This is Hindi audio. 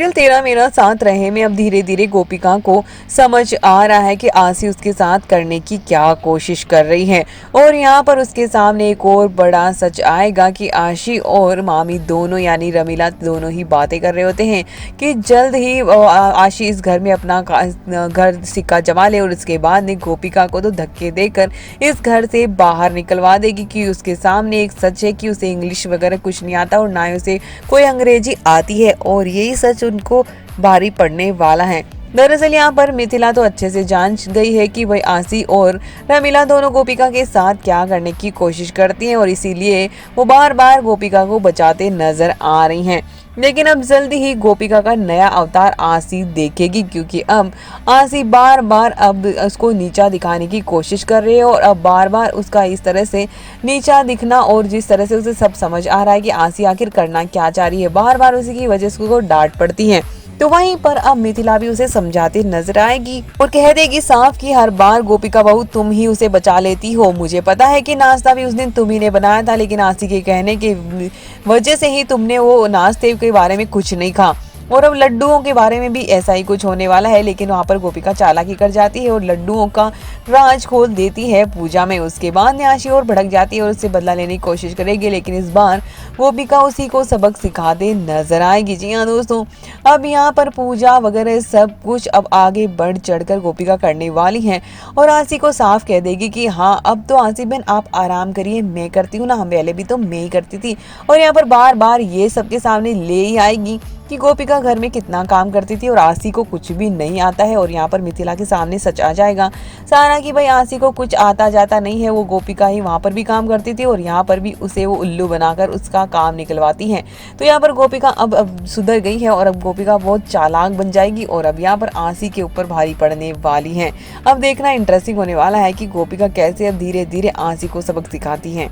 सीरियल तेरा मेरा साथ रहे में अब धीरे धीरे गोपिका को समझ आ रहा है कि आशी उसके साथ करने की क्या कोशिश कर रही है। और यहाँ पर उसके सामने एक और बड़ा सच आएगा कि आशी और मामी दोनों यानी रमीला दोनों ही बातें कर रहे होते हैं कि जल्द ही आशी इस घर में अपना घर सिक्का जमा ले और उसके बाद में गोपिका को तो धक्के देकर इस घर से बाहर निकलवा देगी कि उसके सामने एक सच है कि उसे इंग्लिश वगैरह कुछ नहीं आता और ना ही उसे कोई अंग्रेजी आती है और यही सच उनको भारी पड़ने वाला है। दरअसल यहाँ पर मिथिला तो अच्छे से जान गई है कि वह आशी और रमीला दोनों गोपिका के साथ क्या करने की कोशिश करती हैं और इसीलिए वो बार बार गोपिका को बचाते नजर आ रही हैं। लेकिन अब जल्दी ही गोपिका का नया अवतार आशी देखेगी क्योंकि अब आशी बार बार अब उसको नीचा दिखाने की कोशिश कर रही है और अब बार बार उसका इस तरह से नीचा दिखना और जिस तरह से उसे सब समझ आ रहा है कि आशी आखिर करना क्या चाह रही है, बार बार उसी की वजह से उसको डांट पड़ती है। तो वहीं पर अब मिथिला भी उसे समझाती नजर आएगी और कह देगी साफ कि हर बार गोपिका बहू तुम ही उसे बचा लेती हो। मुझे पता है कि नाश्ता भी उस दिन तुम ही ने बनाया था, लेकिन आशी के कहने की वजह से ही तुमने वो नाश्ते के बारे में कुछ नहीं कहा और अब लड्डुओं के बारे में भी ऐसा ही कुछ होने वाला है। लेकिन वहां पर गोपिका चालाकी कर जाती है और लड्डुओं का राज खोल देती है पूजा में। उसके बाद आशी और भड़क जाती है और उससे बदला लेने की कोशिश करेगी, लेकिन इस बार गोपिका उसी को सबक सिखाते नजर आएगी। जी हाँ दोस्तों, अब यहाँ पर पूजा वगैरह सब कुछ अब आगे बढ़ चढ़कर गोपिका करने वाली है और आशी को साफ कह देगी कि हाँ अब तो आशी बहन आप आराम करिए, मैं करती हूँ ना, हम पहले भी तो मैं ही करती थी। और यहाँ पर बार बार ये सबके सामने ले ही आएगी कि गोपिका घर में कितना काम करती थी और आशी को कुछ भी नहीं आता है। और यहाँ पर मिथिला के सामने सच आ जाएगा सारा कि भाई आशी को कुछ आता जाता नहीं है, वो गोपिका ही वहां पर भी काम करती थी और यहाँ पर भी उसे वो उल्लू बनाकर उसका काम निकलवाती है। तो यहाँ पर गोपिका अब सुधर गई है और अब गोपिका बहुत चालाक बन जाएगी और अब यहाँ पर आशी के ऊपर भारी पड़ने वाली है। अब देखना इंटरेस्टिंग होने वाला है कि गोपिका कैसे अब धीरे धीरे आशी को सबक सिखाती है।